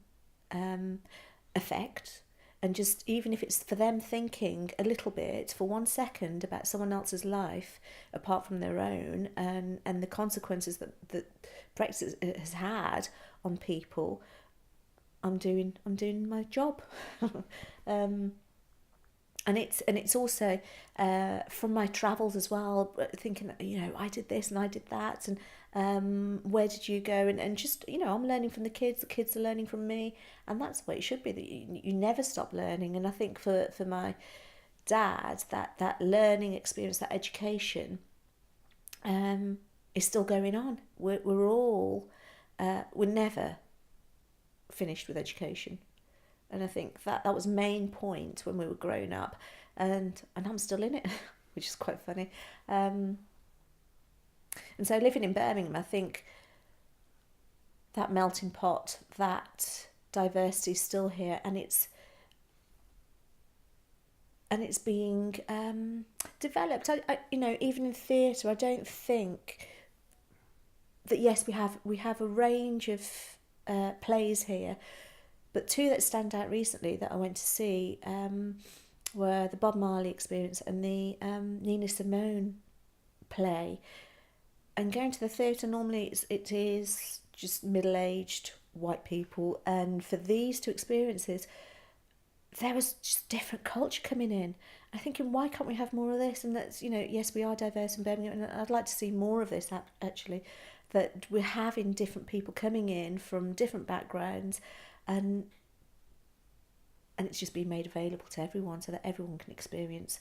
[SPEAKER 2] affect. And just, even if it's for them thinking a little bit for 1 second about someone else's life apart from their own, and the consequences that Brexit has had on people, I'm doing my job. And it's also from my travels as well, thinking, I did this and I did that, and where did you go? And just, I'm learning from the kids are learning from me, and that's the way it should be, that you never stop learning. And I think for my dad, that learning experience, that education, is still going on. We're all, we're never finished with education. And I think that was main point when we were growing up, and I'm still in it, which is quite funny. And so living in Birmingham, I think that melting pot, that diversity is still here, and it's being developed. I even in theatre, I don't think that, yes, we have a range of plays here. But two that stand out recently that I went to see were the Bob Marley Experience and the Nina Simone play. And going to the theatre, normally it is just middle-aged white people. And for these two experiences, there was just different culture coming in. I'm thinking, why can't we have more of this? And that's, yes, we are diverse in Birmingham, and I'd like to see more of this, actually, that we're having different people coming in from different backgrounds, and it's just being made available to everyone, so that everyone can experience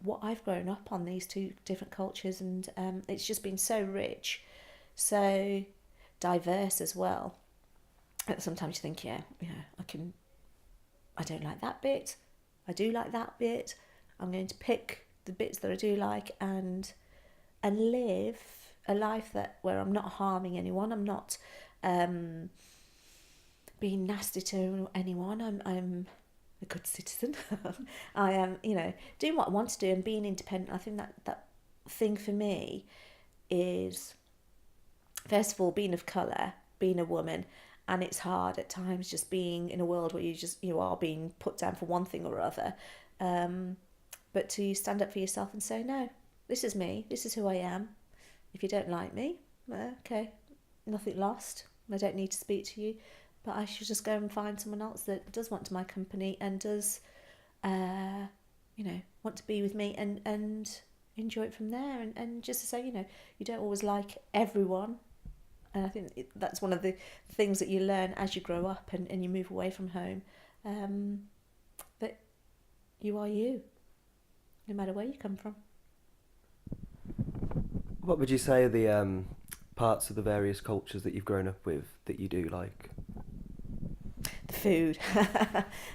[SPEAKER 2] what I've grown up on, these two different cultures. And it's just been so rich, so diverse as well. Sometimes you think, I don't like that bit, I do like that bit, I'm going to pick the bits that I do like, and live a life where I'm not harming anyone, I'm not being nasty to anyone, I'm a good citizen. I am, doing what I want to do and being independent. I think that thing for me is, first of all, being of colour, being a woman, and it's hard at times just being in a world where you are being put down for one thing or other, but to stand up for yourself and say, no, this is me, this is who I am. If you don't like me, okay, nothing lost, I don't need to speak to you, but I should just go and find someone else that does want my company and does want to be with me and enjoy it from there. And just to say, you don't always like everyone. And I think that's one of the things that you learn as you grow up and you move away from home, that you are you, no matter where you come from.
[SPEAKER 1] What would you say are the parts of the various cultures that you've grown up with that you do like?
[SPEAKER 2] The food.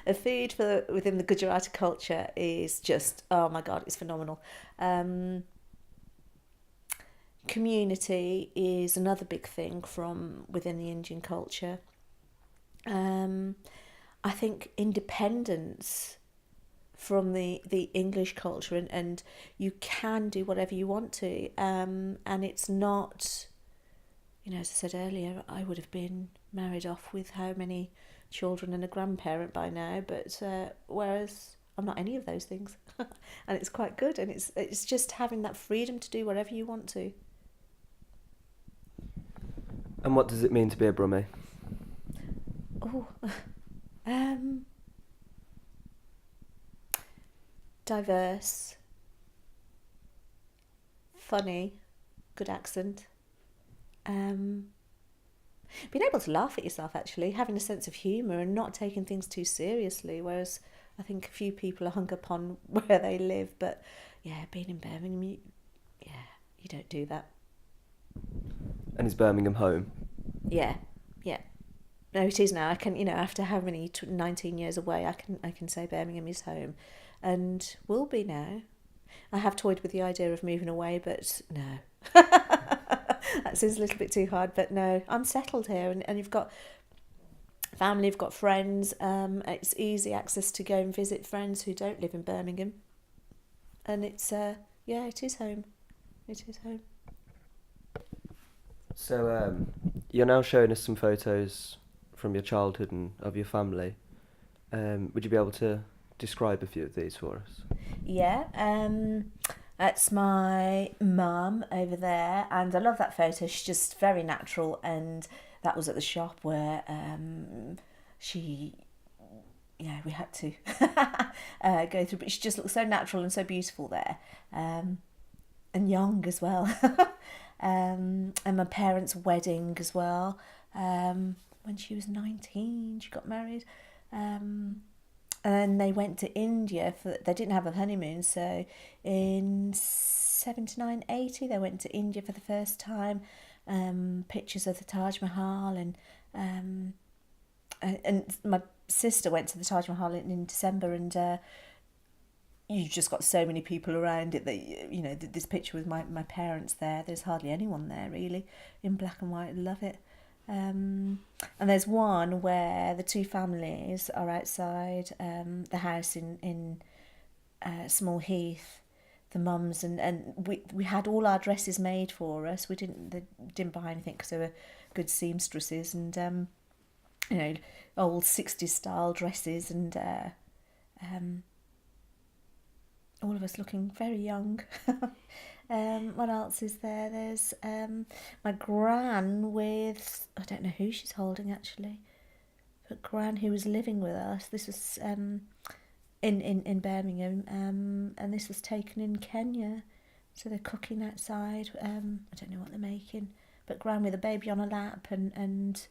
[SPEAKER 2] The food within the Gujarati culture is just, oh my God, it's phenomenal. Community is another big thing from within the Indian culture. I think independence from the English culture, and you can do whatever you want to, and it's not, as I said earlier, I would have been married off with how many children and a grandparent by now, but whereas I'm not any of those things. And it's quite good, and it's just having that freedom to do whatever you want to.
[SPEAKER 1] And what does it mean to be a Brummie?
[SPEAKER 2] Oh, diverse, funny, good accent, being able to laugh at yourself, actually, having a sense of humour and not taking things too seriously, whereas I think a few people are hung up on where they live, but yeah, being in Birmingham, you don't do that.
[SPEAKER 1] And is Birmingham home?
[SPEAKER 2] Yeah. No, it is now. I can, after how many 19 years away, I can say Birmingham is home, and will be now. I have toyed with the idea of moving away, but no. That seems a little bit too hard, but no, I'm settled here, and you've got family, you've got friends. It's easy access to go and visit friends who don't live in Birmingham, and it's it is home. It is home.
[SPEAKER 1] So you're now showing us some photos from your childhood and of your family. Would you be able to describe a few of these for us?
[SPEAKER 2] Yeah, that's my mum over there, and I love that photo. She's just very natural, and that was at the shop where we had to go through, but she just looks so natural and so beautiful there, and young as well. And my parents' wedding as well, when she was 19, she got married, and they went to India they didn't have a honeymoon, so in 79, 80 they went to India for the first time. Pictures of the Taj Mahal, and my sister went to the Taj Mahal in December, and you've just got so many people around it that, this picture with my parents there's hardly anyone there really, in black and white. I love it. And there's one where the two families are outside the house in Small Heath, the mums, and we had all our dresses made for us. They didn't buy anything because they were good seamstresses, and old 60s style dresses, and all of us looking very young. What else is there? There's my gran with, I don't know who she's holding actually, but gran who was living with us. This was in Birmingham, and this was taken in Kenya. So they're cooking outside. I don't know what they're making, but gran with a baby on her lap, and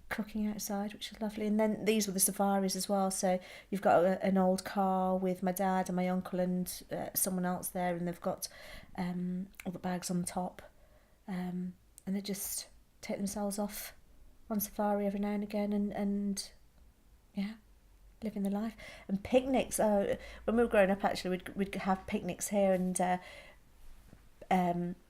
[SPEAKER 2] cooking outside, which is lovely. And then these were the safaris as well, so you've got an old car with my dad and my uncle and someone else there, and they've got all the bags on the top, and they just take themselves off on safari every now and again, and living the life. And picnics, when we were growing up, actually we'd have picnics here, and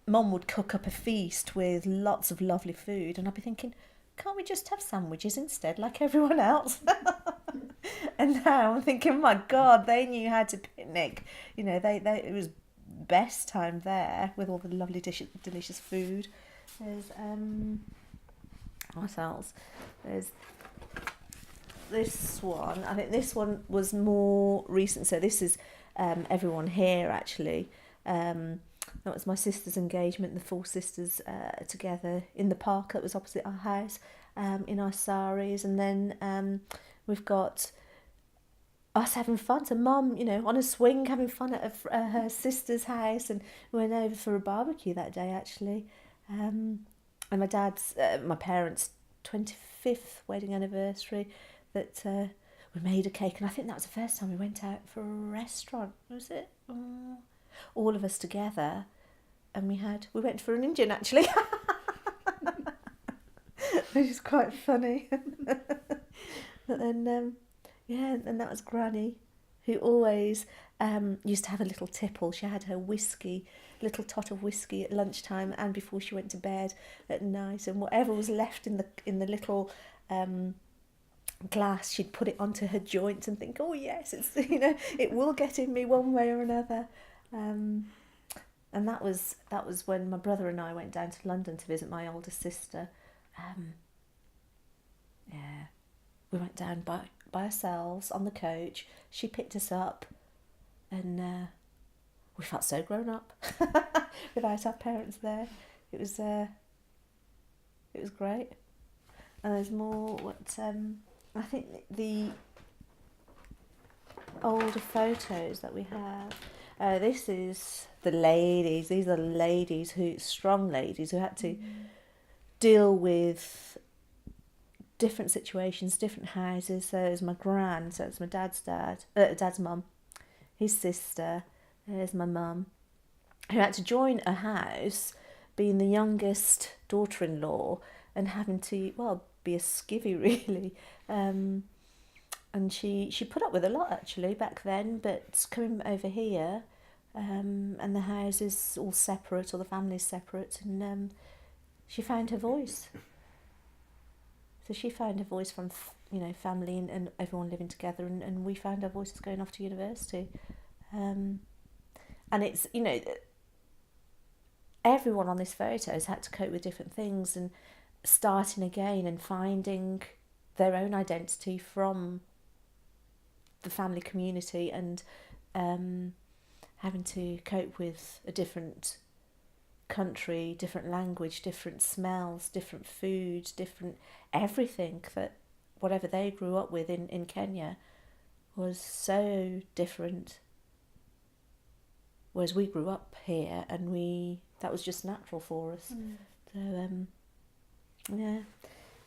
[SPEAKER 2] Mum would cook up a feast with lots of lovely food, and I'd be thinking, can't we just have sandwiches instead like everyone else? And now I'm thinking, my God, they knew how to picnic. It was best time there with all the lovely delicious food. There's what else? There's this one. I think this one was more recent. So this is everyone here actually. That was my sister's engagement, the four sisters together in the park that was opposite our house, in our saris. And then we've got us having fun. So Mum, on a swing having fun at her sister's house, and we went over for a barbecue that day actually. And my parents' 25th wedding anniversary, that we made a cake, and I think that was the first time we went out for a restaurant. Was it? All of us together, and we went for an Indian actually, which is quite funny. But then, and that was Granny, who always used to have a little tipple. She had her little tot of whiskey at lunchtime and before she went to bed at night, and whatever was left in the little glass, she'd put it onto her joints and think, oh yes, it's it will get in me one way or another. And that was when my brother and I went down to London to visit my older sister. We went down by ourselves on the coach. She picked us up, and we felt so grown up without our parents there. It was great. And there's more. I think the older photos that we have. This is the ladies. These are ladies strong ladies who had to deal with different situations, different houses. So there's my gran, so it's my dad's mum, his sister. There's my mum, who had to join a house, being the youngest daughter-in-law, and having to, be a skivvy really. And she put up with a lot actually back then, but coming over here, and the house is all separate, or the family's separate, and she found her voice. So she found her voice from, family and everyone living together, and we found our voices going off to university. And it's, everyone on this photo has had to cope with different things and starting again and finding their own identity from the family community, and having to cope with a different country, different language, different smells, different food, different everything, that whatever they grew up with in Kenya was so different. Whereas we grew up here, and that was just natural for us. So and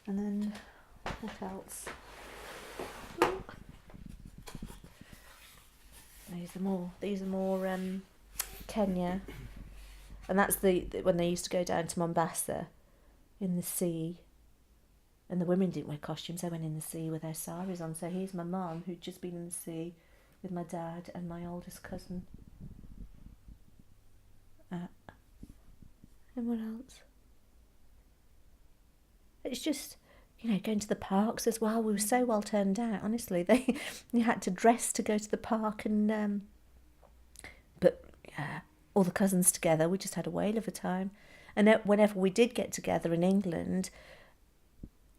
[SPEAKER 2] then what else? These are more Kenya. And that's when they used to go down to Mombasa in the sea. And the women didn't wear costumes, they went in the sea with their saris on. So here's my mum, who'd just been in the sea with my dad and my oldest cousin. And what else? It's just, going to the parks as well. We were so well turned out, honestly. You had to dress to go to the park, and all the cousins together, we just had a whale of a time. And whenever we did get together in England,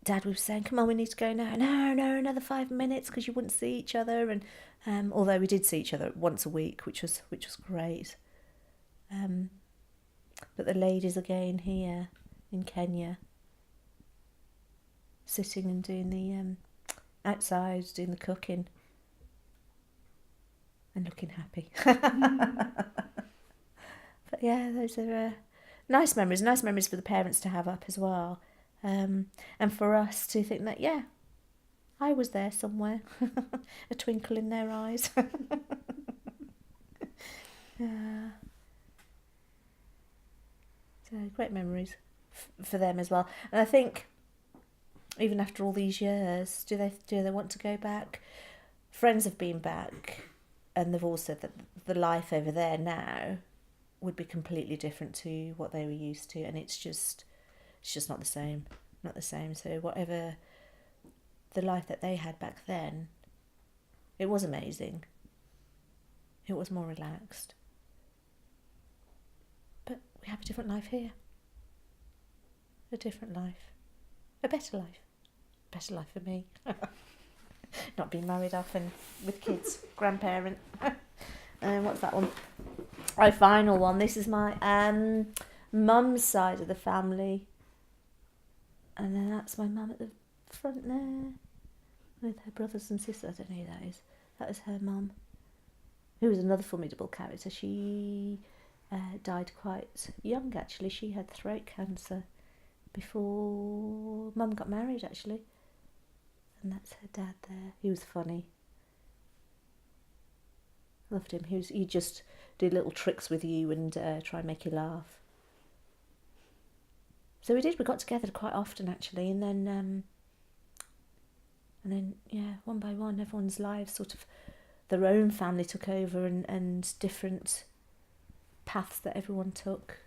[SPEAKER 2] Dad was saying, come on, we need to go now. No, another 5 minutes, because you wouldn't see each other. And although we did see each other once a week, which was great. But the ladies again here in Kenya, sitting and doing the outside, doing the cooking, and looking happy. But yeah, those are nice memories for the parents to have up as well, and for us to think that, yeah, I was there somewhere, a twinkle in their eyes. Yeah. So great memories for them as well. And I think even after all these years, do they want to go back? Friends have been back, and they've all said that the life over there now would be completely different to what they were used to, and it's just not the same. So whatever the life that they had back then, it was amazing. It was more relaxed. But we have a different life here. A different life. A better life. Better life for me. Not being married off and with kids, grandparent. What's that one? Oh, final one. This is my mum's side of the family. And then that's my mum at the front there, with her brothers and sisters. I don't know who that is. That was her mum, who was another formidable character. She died quite young, actually. She had throat cancer before Mum got married, actually. And that's her dad there. He was funny. Loved him. He just did little tricks with you and try and make you laugh. So we got together quite often, actually, and then yeah, one by one, everyone's lives sort of, their own family took over, and different paths that everyone took.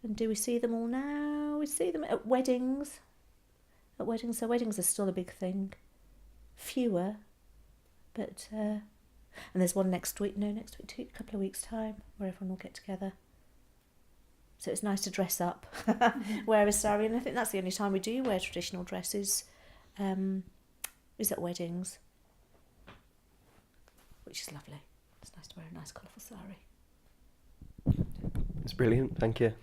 [SPEAKER 2] And do we see them all now? We see them at weddings. So weddings are still a big thing. Fewer, but and there's one next week, a couple of weeks' time, where everyone will get together. So it's nice to dress up, wear a sari, and I think that's the only time we do wear traditional dresses, is at weddings, which is lovely. It's nice to wear a nice colourful sari.
[SPEAKER 1] It's brilliant, thank you.